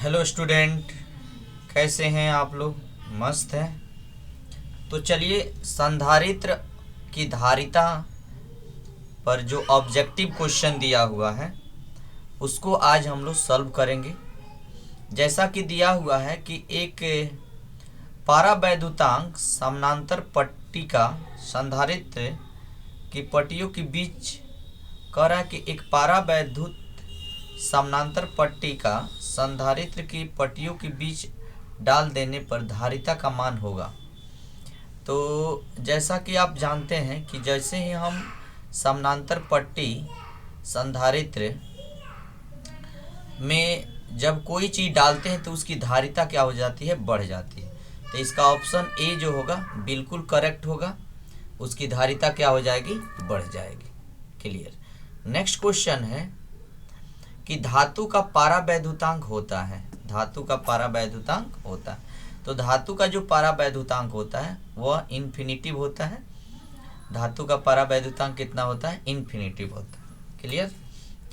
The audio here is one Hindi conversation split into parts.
हेलो स्टूडेंट, कैसे हैं आप लोग? मस्त हैं। तो चलिए, संधारित्र की धारिता पर जो ऑब्जेक्टिव क्वेश्चन दिया हुआ है उसको आज हम लोग सॉल्व करेंगे। जैसा कि दिया हुआ है कि एक पारावैद्युतांक समानांतर पट्टिका संधारित्र की पट्टियों के बीच कह रहा है कि एक पारावैद्युत समानांतर पट्टिका संधारित्र की पट्टियों के बीच डाल देने पर धारिता का मान होगा। तो जैसा कि आप जानते हैं कि जैसे ही हम समानांतर पट्टी संधारित्र में जब कोई चीज़ डालते हैं तो उसकी धारिता क्या हो जाती है? बढ़ जाती है। तो इसका ऑप्शन ए जो होगा बिल्कुल करेक्ट होगा, उसकी धारिता क्या हो जाएगी? बढ़ जाएगी। क्लियर। नेक्स्ट क्वेश्चन है कि धातु का पारावैद्युतांक होता है। धातु का पारावैद्युतांक होता है, तो धातु का जो पारावैद्युतांक होता है वह इन्फिनिटिव होता है। धातु का पारावैद्युतांक कितना होता है? इन्फिनिटिव होता है। क्लियर।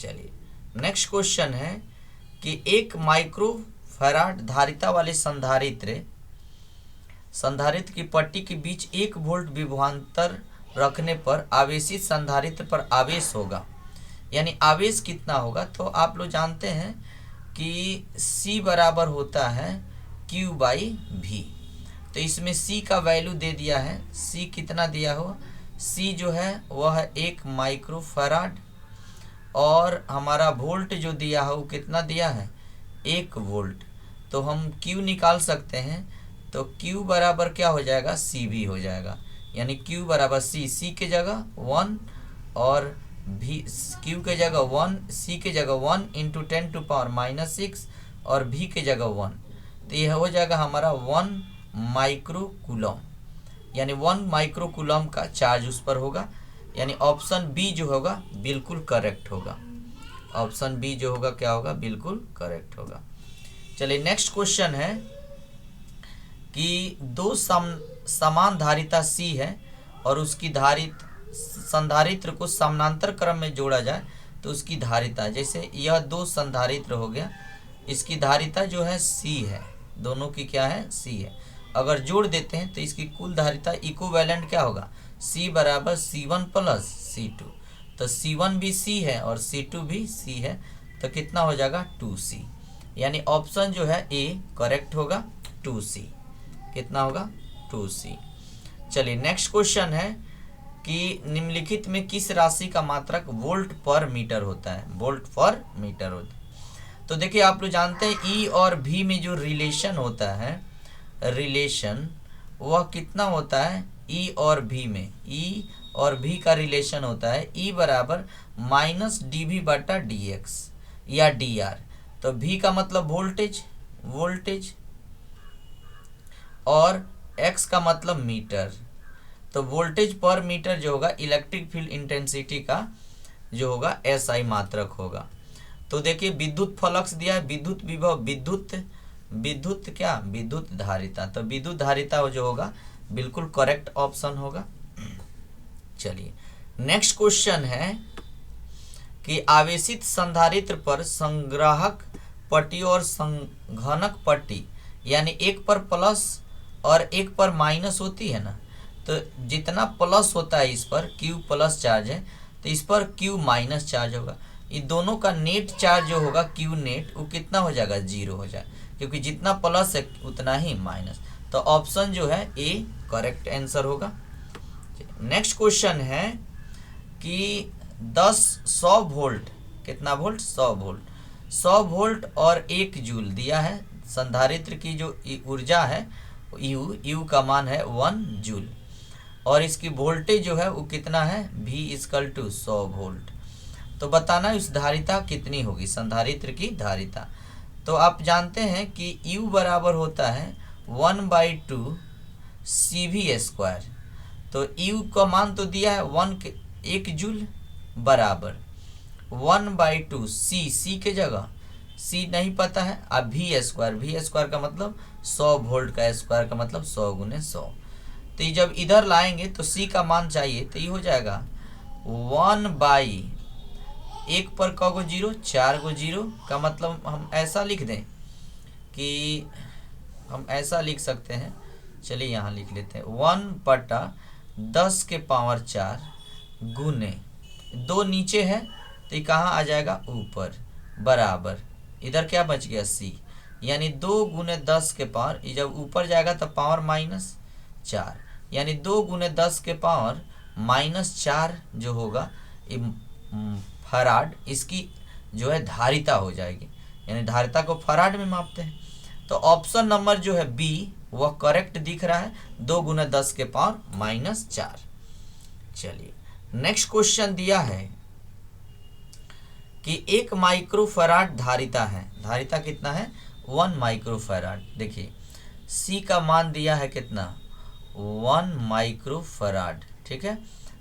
चलिए, नेक्स्ट क्वेश्चन है कि एक माइक्रोफैराड धारिता वाले संधारित्र की पट्टी के बीच 1 वोल्ट विभवांतर रखने पर आवेशित संधारित्र पर आवेश होगा। यानी आवेश कितना होगा? तो आप लोग जानते हैं कि C बराबर होता है Q/V। तो इसमें C का वैल्यू दे दिया है। C कितना दिया हो? C जो है वह है 1 माइक्रोफैराड, और हमारा वोल्ट जो दिया हो वो कितना दिया है? 1 वोल्ट। तो हम Q निकाल सकते हैं, तो Q बराबर क्या हो जाएगा? CV हो जाएगा। यानी Q बराबर C के जगह 1 और Q के जगह 1, C के जगह 1 इंटू 10⁻⁻6 और V के जगह 1। तो यह हो जाएगा हमारा 1 माइक्रोकूलम, यानी 1 माइक्रोकूलम का चार्ज उस पर होगा। यानी ऑप्शन बी जो होगा बिल्कुल करेक्ट होगा। ऑप्शन बी जो होगा क्या होगा? बिल्कुल करेक्ट होगा। चलिए, नेक्स्ट क्वेश्चन है कि दो समान धारिता C है और उसकी संधारित्र को समानांतर क्रम में जोड़ा जाए तो उसकी धारिता, जैसे यह 2 संधारित्र हो गया, इसकी धारिता जो है C है, दोनों की क्या है? C है। अगर जोड़ देते हैं तो इसकी कुल धारिता इक्विवेलेंट क्या होगा? C बराबर C1 प्लस C2। तो C1 भी C है और C2 भी C है, तो कितना हो जाएगा? 2C। यानी ऑप्शन जो है ए करेक्ट होगा, 2C। कितना होगा? 2C। चलिए, नेक्स्ट क्वेश्चन है कि निम्नलिखित में किस राशि का मात्रक वोल्ट पर मीटर होता है? वोल्ट पर मीटर होता है। तो देखिए, आप लोग जानते हैं E और V में जो रिलेशन होता है, रिलेशन वह कितना होता है? E और V में, E और V का रिलेशन होता है E बराबर -dV/dx या dr। तो V का मतलब वोल्टेज और x का मतलब मीटर। तो वोल्टेज पर मीटर जो होगा इलेक्ट्रिक फील्ड इंटेंसिटी का जो होगा SI मात्रक होगा। तो देखिए, विद्युत फ्लक्स दिया है, विद्युत विभव, विद्युत धारिता। तो विद्युत धारिता जो होगा बिल्कुल करेक्ट ऑप्शन होगा। चलिए, नेक्स्ट क्वेश्चन है कि आवेशित संधारित्र पर संग्राहक पट्टी और संघनक पट्टी, यानी एक पर प्लस और एक पर माइनस होती है ना, तो जितना प्लस होता है इस पर Q प्लस चार्ज है, तो इस पर Q माइनस चार्ज होगा। ये दोनों का नेट चार्ज जो होगा Q नेट, वो कितना हो जाएगा? 0 हो जाएगा, क्योंकि जितना प्लस है उतना ही माइनस। तो ऑप्शन जो है ए करेक्ट आंसर होगा। नेक्स्ट क्वेश्चन है कि 100 वोल्ट, कितना वोल्ट? 100 वोल्ट। 100 वोल्ट और 1 जूल दिया है। संधारित्र की जो ऊर्जा है U का मान है 1 जूल, और इसकी वोल्टेज जो है वो कितना है? V = 100 volt. तो बताना इस धारिता कितनी होगी, संधारित्र की धारिता। तो आप जानते हैं कि U बराबर होता है 1/2 CV²। तो U का मान तो दिया है 1 जूल बराबर 1/2 C के जगह C नहीं पता है, अब V² का मतलब 100 वोल्ट का स्क्वायर का मतलब 100 × 100। तो ये जब इधर लाएंगे तो C का मान चाहिए, तो ये हो जाएगा 1/1 पर क गो 0, 4 गो 0 का मतलब हम ऐसा लिख दें कि हम ऐसा लिख सकते हैं, चलिए यहाँ लिख लेते हैं 1/10⁴ गुने 2 नीचे है तो ये कहाँ आ जाएगा, ऊपर, बराबर इधर क्या बच गया c, यानी 2 गुने 10 के पावर, ये जब ऊपर जाएगा तो पावर -4, यानी 2 गुने 10 के पावर -4 जो होगा ये फराड, इसकी जो है धारिता हो जाएगी, यानी धारिता को फराड में मापते हैं। तो ऑप्शन नंबर जो है बी वह करेक्ट दिख रहा है, 2 गुने 10 के पावर -4। चलिए नेक्स्ट क्वेश्चन दिया है कि 1 माइक्रोफराड धारिता है, धारिता कितना है 1 माइक्रोफराड। देखिए सी का मान दिया है कितना 1 माइक्रोफराड, ठीक है।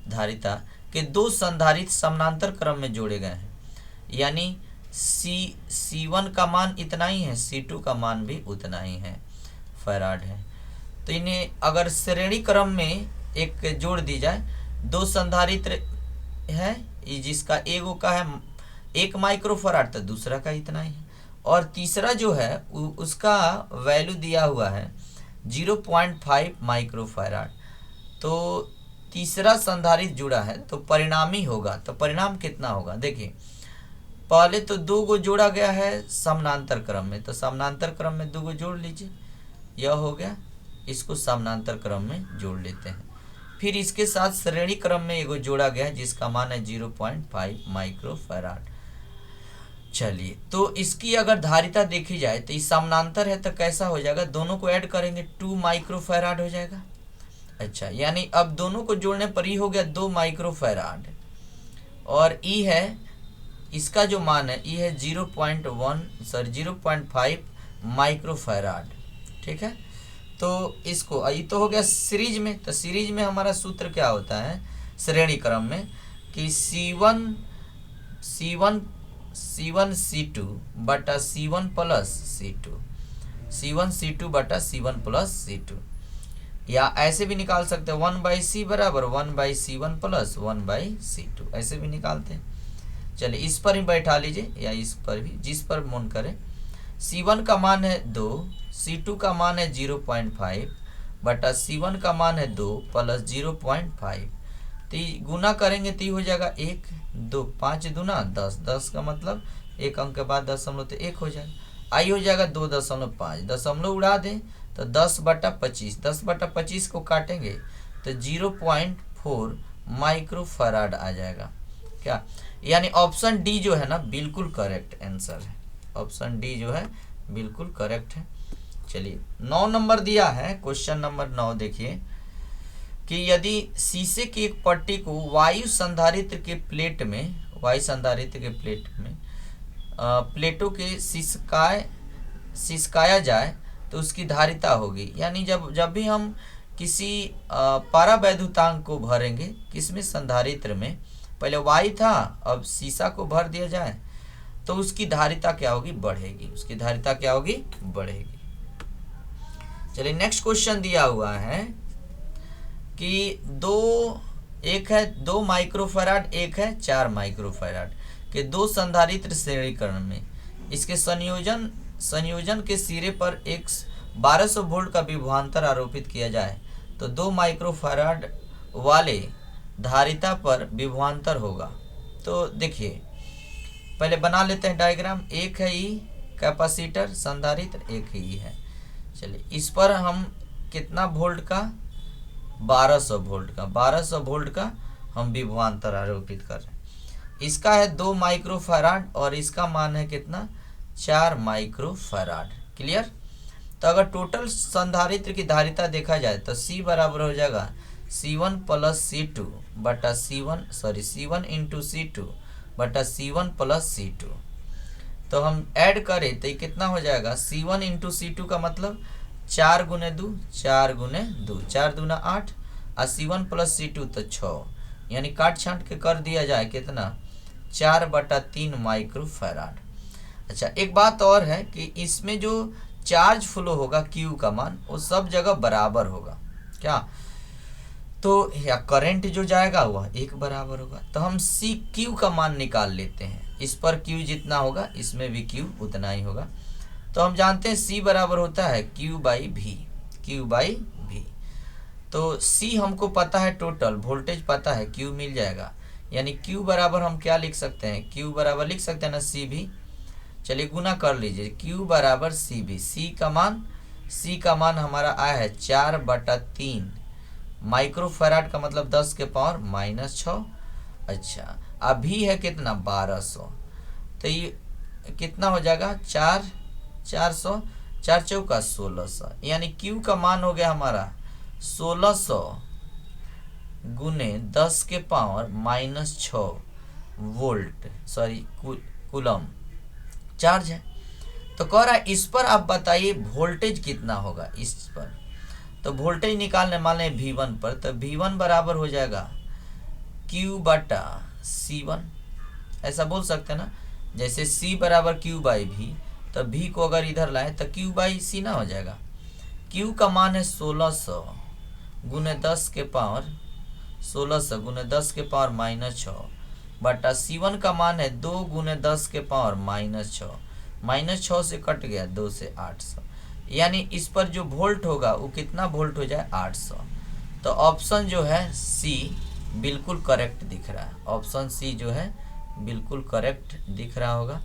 धारिता के 2 संधारित्र समानांतर क्रम में जोड़े गए हैं, यानी C1 का मान इतना ही है, C2 का मान भी उतना ही है, फराड है। तो इन्हें अगर श्रेणी क्रम में एक जोड़ दी जाए, 2 संधारित्र है जिसका एगो का है 1 माइक्रोफराड तो दूसरा का इतना ही है, और तीसरा जो है उसका वैल्यू दिया हुआ है 0.5 माइक्रोफराड। तो तीसरा संधारित्र जुड़ा है तो परिणामी होगा, तो परिणाम कितना होगा, देखिए पहले तो 2 गो जोड़ा गया है समानांतर क्रम में, तो समानांतर क्रम में 2 गो जोड़ लीजिए, यह हो गया, इसको समानांतर क्रम में जोड़ लेते हैं। फिर इसके साथ श्रेणी क्रम में एगो जोड़ा गया है जिसका मान है 0.5 माइक्रोफराड। चलिए तो इसकी अगर धारिता देखी जाए तो ये समानांतर है तो कैसा हो जाएगा, दोनों को ऐड करेंगे 2 माइक्रोफराड हो जाएगा। अच्छा, यानी अब दोनों को जोड़ने पर ई हो गया 2 माइक्रोफराड, और ई है इसका जो मान है ई है 0.5 माइक्रोफराड, ठीक है। तो इसको ये तो हो गया सीरीज में, तो सीरीज में हमारा सूत्र क्या होता है श्रेणी क्रम में कि C1 C2 बटा C1 plus C2, C1 C2 बटा C1 प्लस C2, या ऐसे भी निकाल सकते हैं 1/C बराबर 1/C1 प्लस 1/C2, ऐसे भी निकालते हैं। चलिए इस पर ही बैठा लीजिए या इस पर भी, जिस पर मन करे। C1 का मान है 2, C2 का मान है 0.5 बटा C1 का मान है 2 प्लस 0.5, तो गुना करेंगे तो हो जाएगा 1 2 5 दूना 10, 10 का मतलब एक अंक के बाद दशमलव तो 1 हो जाएगा, आई हो जाएगा 2.5, दशमलव उड़ा दें तो 10/25, 10/25 को काटेंगे तो 0.4 माइक्रोफराड आ जाएगा क्या, यानी ऑप्शन डी जो है ना बिल्कुल करेक्ट आंसर है, ऑप्शन डी जो है बिल्कुल करेक्ट है। चलिए 9 नंबर दिया है, क्वेश्चन नंबर 9 देखिए कि यदि शीशे की एक पट्टी को वायु संधारित्र के प्लेट में, वायु संधारित्र के प्लेट में प्लेटों के सिसकाया जाए तो उसकी धारिता होगी, यानी जब भी हम किसी परावैद्युतांक को भरेंगे किसमें संधारित्र में, पहले वाई था अब शीशा को भर दिया जाए तो उसकी धारिता क्या होगी, बढ़ेगी, उसकी धारिता क्या होगी, बढ़ेगी। चलिए नेक्स्ट क्वेश्चन दिया हुआ है कि 2 माइक्रोफराड, एक है 4 माइक्रोफराड के 2 संधारित्र श्रेणीकरण में, इसके संयोजन के सिरे पर एक 1200 वोल्ट का विभवांतर आरोपित किया जाए तो 2 माइक्रोफराड वाले धारिता पर विभवांतर होगा। तो देखिए पहले बना लेते हैं डायग्राम, एक है ई कैपेसिटर संधारित्र, एक ही ई है। चलिए इस पर हम कितना वोल्ट का 1200 वोल्ट का हम विभवांतर आरोपित कर रहे हैं। इसका है 2 माइक्रोफराड और इसका मान है कितना 4 माइक्रोफराड, क्लियर। तो अगर टोटल संधारित्र की धारिता देखा जाए तो C बराबर हो जाएगा C1 प्लस C2 बटा C1 इंटू C2 बटा C1 प्लस C2। तो हम ऐड करें तो ये कितना हो जाएगा, C1 इंटू C2 का मतलब 4 गुने 2, 4 दूना 8, और C1 प्लस C2 तो 6, यानी काट छांट के कर दिया जाए कितना 4/3 माइक्रोफराड। अच्छा एक बात और है कि इसमें जो चार्ज फ्लो होगा Q का मान वो सब जगह बराबर होगा क्या, तो या करंट जो जाएगा वह एक बराबर होगा। तो हम Q का मान निकाल लेते हैं, इस पर Q जितना होगा इसमें भी Q उतना ही होगा। तो हम जानते हैं C बराबर होता है Q बाई भी, Q बाई भी। तो C हमको पता है, टोटल वोल्टेज पता है, Q मिल जाएगा। यानी Q बराबर हम क्या लिख सकते हैं, Q बराबर लिख सकते हैं ना C भी। चलिए गुना कर लीजिए, Q बराबर C भी। C का मान हमारा आया है 4/3 माइक्रोफैराड का मतलब 10 के पावर -6। अच्छा, अभी है कितना 1200, तो ये कितना हो जाएगा 400, 4 चौका 1600, यानी Q का मान हो गया हमारा 1600 गुने 10 के power -6 volt, sorry coulomb charge है। तो कह रहा है इस पर आप बताइए वोल्टेज कितना होगा इस पर। तो वोल्टेज निकालने मान लें V1 पर, तो V1 बराबर हो जाएगा Q/C1, ऐसा बोल सकते हैं ना। जैसे C बराबर Q बाई भी, तो V को अगर इधर लाए तो Q बाई C ना हो जाएगा। Q का मान है 1600 गुने 10 के पावर 1600 गुने 10 के पावर -6 बटा C1 का मान है 2 गुने 10 के पावर -6, -6 से कट गया 2 से 800, यानी इस पर जो वोल्ट होगा वो कितना वोल्ट हो जाए 800। तो ऑप्शन जो है C बिल्कुल करेक्ट दिख रहा है, ऑप्शन C जो है बिल्कुल करेक्ट दिख रहा होगा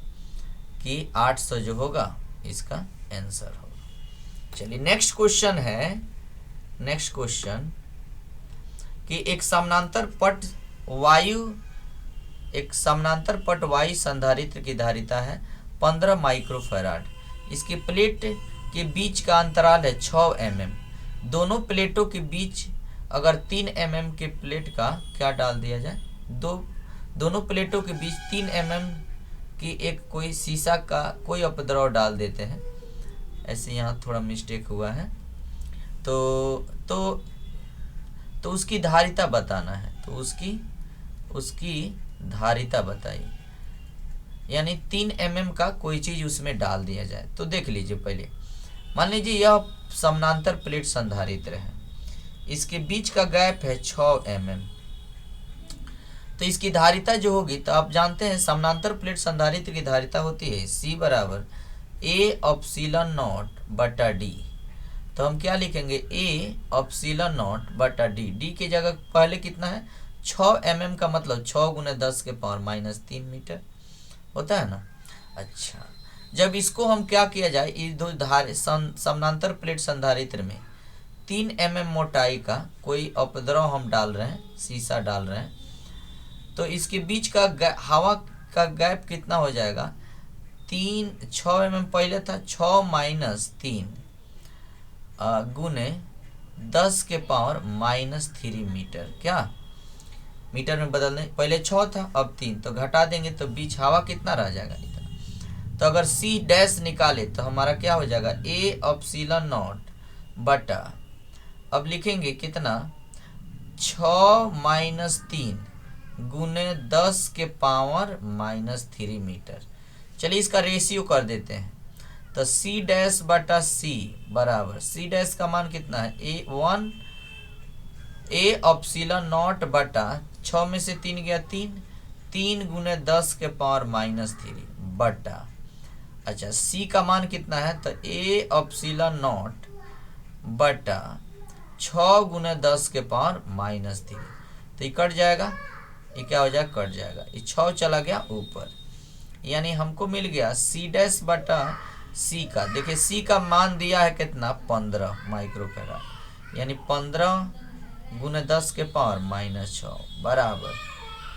कि 800 जो होगा इसका आंसर होगा। चलिए नेक्स्ट क्वेश्चन है, नेक्स्ट क्वेश्चन कि एक समानांतर पट वायु संधारित्र की धारिता है 15 माइक्रोफैराड। इसके प्लेट के बीच का अंतराल है 6 mm। दोनों प्लेटों के बीच अगर 3 mm के प्लेट का क्या डाल दिया जाए, दोनों प्लेटों के बीच 3 mm की एक कोई शीशा का कोई उपद्रव डाल देते हैं। ऐसे यहाँ थोड़ा मिस्टेक हुआ है। तो उसकी धारिता बताना है, तो उसकी धारिता बताइए। यानी 3 mm का कोई चीज उसमें डाल दिया जाए। तो देख लीजिए, पहले मान लीजिए यह समानांतर प्लेट संधारित्र है, इसके बीच का गैप है 6 mm। तो इसकी धारिता जो होगी, तो आप जानते हैं समानांतर प्लेट संधारित्र की धारिता होती है C बराबर A/0/d। तो हम क्या लिखेंगे, A/0/d। d की जगह पहले कितना है 6 mm का मतलब 6 गुने 10 के पावर -3 मीटर होता है ना। अच्छा, जब इसको हम क्या किया जाए, इस दो समानांतर प्लेट संधारित्र में 3 mm मोटाई का कोई उपद्रव हम डाल रहे हैं, शीशा डाल रहे हैं, तो इसके बीच का हवा का गैप कितना हो जाएगा 6 mm पहले था 6 - 3 गुने 10 के पावर -3 मीटर। क्या मीटर में बदल दें, पहले 6 था अब 3, तो घटा देंगे तो बीच हवा कितना रह जाएगा इतना। तो अगर C डैश निकाले तो हमारा क्या हो जाएगा A/0 बटा, अब लिखेंगे कितना 6 - 3 गुने 10 के पावर -3 मीटर। चलिए इसका रेशियो कर देते हैं। तो C डैश बटा C बराबर, C डैश का मान कितना है A/0 बटा 6 में से 3 गया 3 गुने 10 के पावर -3 बटा, अच्छा C का मान कितना है, तो A/0 बटा 6 गुने 10 के पावर -3। तो ये कट जाएगा, ये क्या हो जाएगा कट जाएगा, ये 6 चला गया ऊपर, यानी हमको मिल गया C डैश बटा C का। देखिए C का मान दिया है कितना 15 माइक्रोफैराड, यानी 15 गुने 10 के पावर -6 बराबर,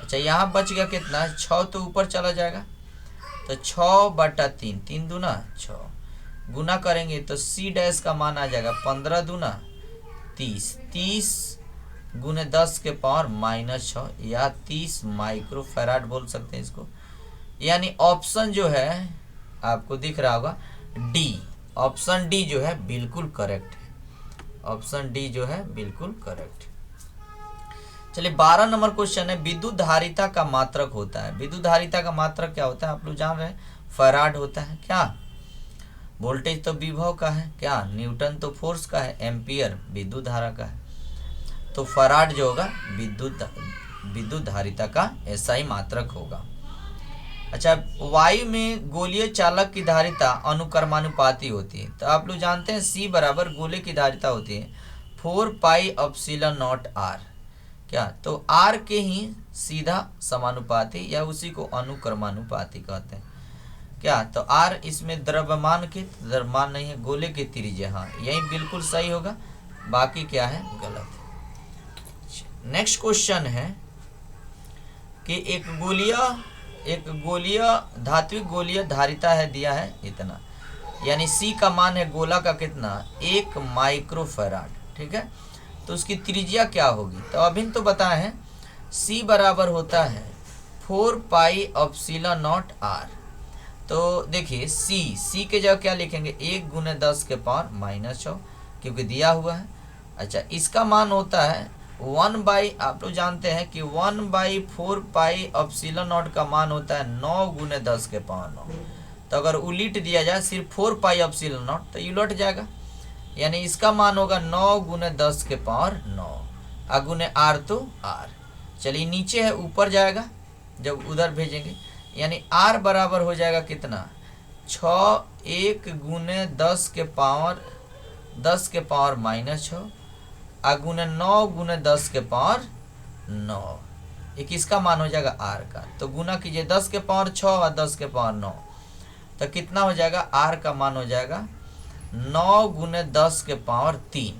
अच्छा यहाँ बच गया कितना 6, तो ऊपर चला जाएगा, तो 6/3, 3 दूना 6 गुना करेंगे तो C डैश का मान आ जाएगा 15 दूना 30 गुने 10 के पावर -6 या 30 माइक्रोफैराड बोल सकते हैं इसको। यानी ऑप्शन जो है आपको दिख रहा होगा D, ऑप्शन D जो है बिल्कुल करेक्ट है, ऑप्शन D जो है बिल्कुल करेक्ट। चलिए 12 नंबर क्वेश्चन है, विद्युत धारिता का मात्रक होता है। विद्युत धारिता का मात्रक क्या होता है आप लोग जान रहे हैं, फैराड होता है। क्या वोल्टेज तो विभव का है, क्या न्यूटन तो फोर्स का है, एम्पियर विद्युत धारा का है। तो फैराड जो होगा विद्युत धारिता का ऐसा ही मात्रक होगा। अच्छा, वायु में गोलीय चालक की धारिता अनुक्रमानुपाती होती है। तो आप लोग जानते हैं C बराबर गोले की धारिता होती है 4πε0r। क्या, तो R के ही सीधा समानुपाती या उसी को अनुक्रमानुपाती कहते हैं। क्या, तो R इसमें द्रव्यमान नहीं है, गोले की त्रिज्या। हाँ, यही बिल्कुल सही होगा, बाकी क्या है गलत है। नेक्स्ट क्वेश्चन है कि एक गोलीय धात्विक गोलीय धारिता है, दिया है इतना, यानी C का मान है गोला का कितना, 1 माइक्रोफैराड। ठीक है, तो उसकी त्रिज्या क्या होगी, तो अभी तो बताए हैं C बराबर होता है 4πε0r। तो देखिए C के जगह क्या लिखेंगे, 1 × 10⁻⁻⁶, क्योंकि दिया हुआ है। अच्छा, इसका मान होता है 1/, आप लोग जानते हैं कि 1/4πε0 का मान होता है 9 × 10⁻9। तो अगर उलट दिया जाए सिर्फ 4πε0 तो उलट जाएगा, यानी इसका मान होगा 9 × 10⁻9 गुने r तो r। चलिए नीचे है, ऊपर जाएगा जब उधर भेजेंगे, यानी r बराबर हो जाएगा कितना, 6 1 × 10⁻⁻6 गुने 9 × 10⁻9। ये किसका मान हो जाएगा, r का। तो गुना कीजिए 10⁻6 और 10⁻9, तो कितना हो जाएगा, r का मान हो जाएगा 9 × 10⁻3,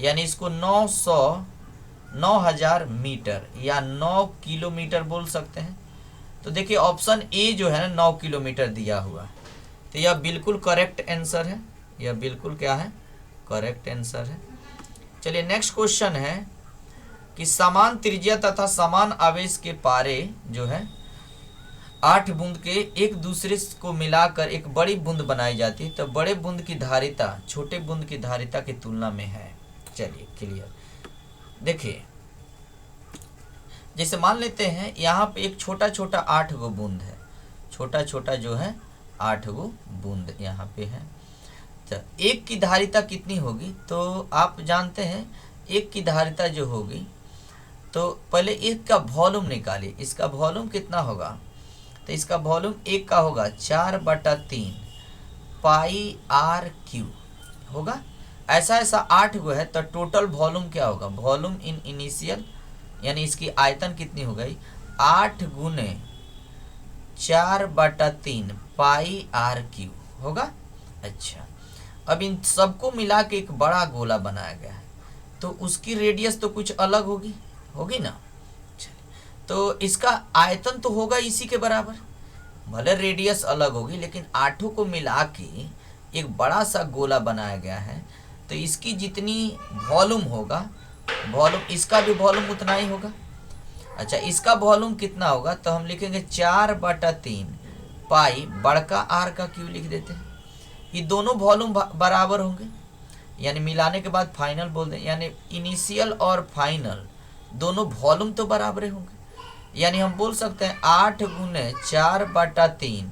यानी इसको 9000 मीटर या 9 किलोमीटर बोल सकते हैं। तो देखिए ऑप्शन ए जो है ना 9 किलोमीटर दिया हुआ है, तो यह बिल्कुल करेक्ट आंसर है, यह बिल्कुल क्या है, करेक्ट आंसर है। चलिए नेक्स्ट क्वेश्चन है कि समान त्रिज्या तथा समान आवेश के पारे जो है 8 बूंद के एक दूसरे को मिलाकर एक बड़ी बूंद बनाई जाती है, तो बड़े बूंद की धारिता छोटे बूंद की धारिता की तुलना में है। चलिए क्लियर, देखिए जैसे मान लेते हैं यहाँ पे एक छोटा छोटा 8 गो बूंद है, छोटा छोटा जो है 8 गो बूंद यहाँ पे है। तो एक की धारिता कितनी होगी, तो आप जानते हैं एक की धारिता जो होगी, तो पहले एक का वॉल्यूम निकालिए, इसका वॉल्यूम कितना होगा, तो इसका वॉल्यूम एक का होगा 4/3 πr³ होगा। ऐसा 8 गो है, तो टोटल वॉल्यूम क्या होगा, वॉल्यूम इन इनिशियल, यानी इसकी आयतन कितनी हो गई, 8 × 4/3 πr³ होगा। अच्छा, अब इन सबको मिला के एक बड़ा गोला बनाया गया है, तो उसकी रेडियस तो कुछ अलग होगी ना। तो इसका आयतन तो होगा इसी के बराबर, भले रेडियस अलग होगी, लेकिन 8 को मिला के एक बड़ा सा गोला बनाया गया है, तो इसकी जितनी वॉल्यूम होगा, वॉल्यूम इसका भी वॉल्यूम उतना ही होगा। अच्छा, इसका वॉल्यूम कितना होगा, तो हम लिखेंगे 4/3 पाई बड़का आर का क्यू लिख देते हैं। ये दोनों वॉल्यूम बराबर होंगे, यानी मिलाने के बाद फाइनल बोल दें, यानी इनिशियल और फाइनल दोनों वॉल्यूम तो बराबर होंगे, यानी हम बोल सकते हैं 8 × 4/3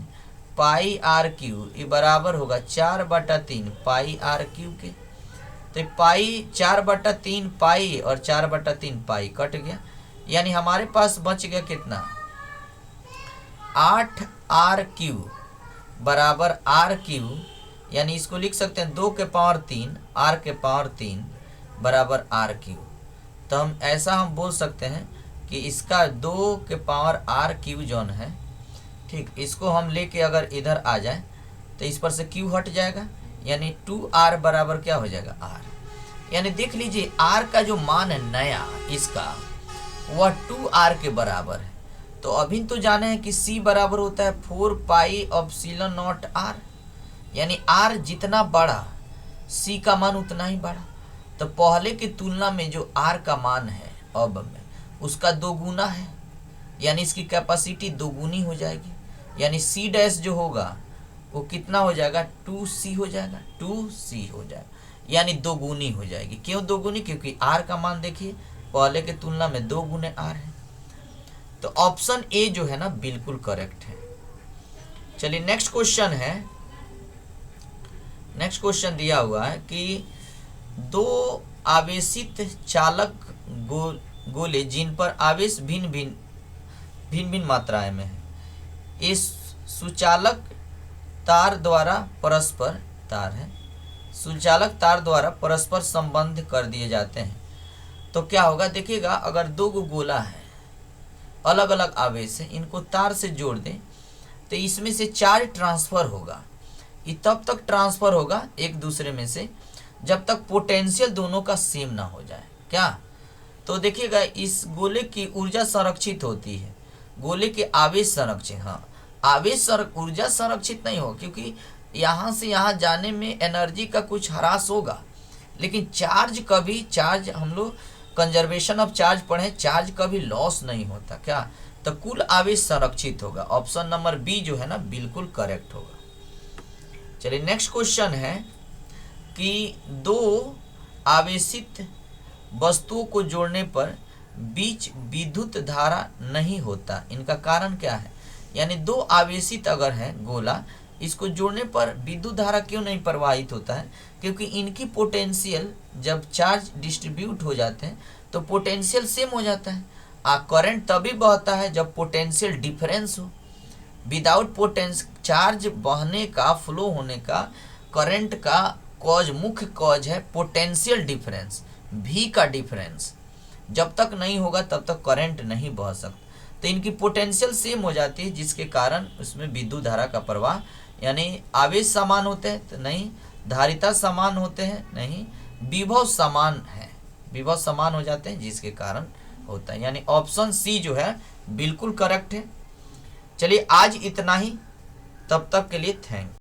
πr³ ये बराबर होगा 4/3 πr³ के। तो पाई 4/3 पाई और 4/3 पाई कट गया, यानी हमारे पास बच गया कितना, 8r³ बराबर r³, यानी इसको लिख सकते हैं 2 के पावर 3 r के पावर 3 बराबर r³। तो हम ऐसा हम बोल सकते हैं कि इसका 2 के पावर r³ जोन है, ठीक, इसको हम लेके अगर इधर आ जाए तो इस पर से q हट जाएगा, यानी 2r बराबर क्या हो जाएगा, r। यानी देख लीजिए r का जो मान है नया इसका, वह 2r के बराबर है। तो अभी तो जाने हैं कि c बराबर होता है 4πε0r, यानी r जितना बड़ा c का मान उतना ही बड़ा। तो पहले की तुलना में जो r का मान है अब में उसका 2 गुना है, यानी इसकी कैपेसिटी 2 गुनी हो जाएगी, यानी c डैश जो होगा वो कितना हो जाएगा, 2c हो जाएगा, 2c हो जाएगा, यानी 2 गुनी हो जाएगी। क्यों 2 गुनी, क्योंकि r का मान देखिए पहले की तुलना में 2 गुने r है। तो ऑप्शन ए जो है ना बिल्कुल करेक्ट है। चलिए नेक्स्ट क्वेश्चन है, नेक्स्ट क्वेश्चन दिया हुआ है कि 2 आवेशित चालक गोले जिन पर आवेश भिन्न भिन्न मात्राएं में है, इस सुचालक तार द्वारा परस्पर तार है, सुचालक तार द्वारा परस्पर संबंध कर दिए जाते हैं तो क्या होगा, देखिएगा अगर दो गोला है, अलग अलग आवेश है, इनको तार से जोड़ दें तो इसमें से चार्ज ट्रांसफर होगा। ये तब तक ट्रांसफर होगा एक दूसरे में से जब तक पोटेंशियल दोनों का सेम ना हो जाए। क्या, तो देखिएगा इस गोले की ऊर्जा संरक्षित होती है, गोले के आवेश संरक्षित, हाँ आवेश ऊर्जा संरक्षित नहीं हो, क्योंकि यहाँ से यहाँ जाने में एनर्जी का कुछ ह्रास होगा, लेकिन चार्ज कभी, चार्ज हम लोग कंजर्वेशन ऑफ चार्ज पढ़े, चार्ज कभी लॉस नहीं होता। क्या, तो कुल आवेश संरक्षित होगा। ऑप्शन नंबर बी जो है ना बिल्कुल करेक्ट होगा। चलिए नेक्स्ट क्वेश्चन है कि दो आवेशित वस्तुओं को जोड़ने पर बीच विद्युत धारा नहीं होता, इनका कारण क्या है? यानी दो आवेशित अगर है गोला, इसको जोड़ने पर विद्युत धारा क्यों नहीं प्रवाहित होता है? क्योंकि इनकी पोटेंशियल जब चार्ज डिस्ट्रीब्यूट हो जाते हैं तो पोटेंशियल सेम हो जाता है। करंट तभी बहता है जब पोटेंशियल डिफरेंस हो। विदाउट पोटेंशियल चार्ज बहने का, फ्लो होने का, करंट का कॉज, मुख्य कॉज है पोटेंशियल डिफरेंस, भी का डिफरेंस। जब तक नहीं होगा तब तक करंट नहीं बह सकता। तो इनकी पोटेंशियल सेम हो जाती है जिसके कारण उसमें विद्युत धारा का प्रवाह, यानी आवेश समान होते हैं तो नहीं, धारिता समान होते हैं नहीं, विभव समान है, विभव समान हो जाते हैं जिसके कारण होता है। यानी ऑप्शन सी जो है बिल्कुल करेक्ट है। चलिए आज इतना ही, तब तक के लिए थैंक।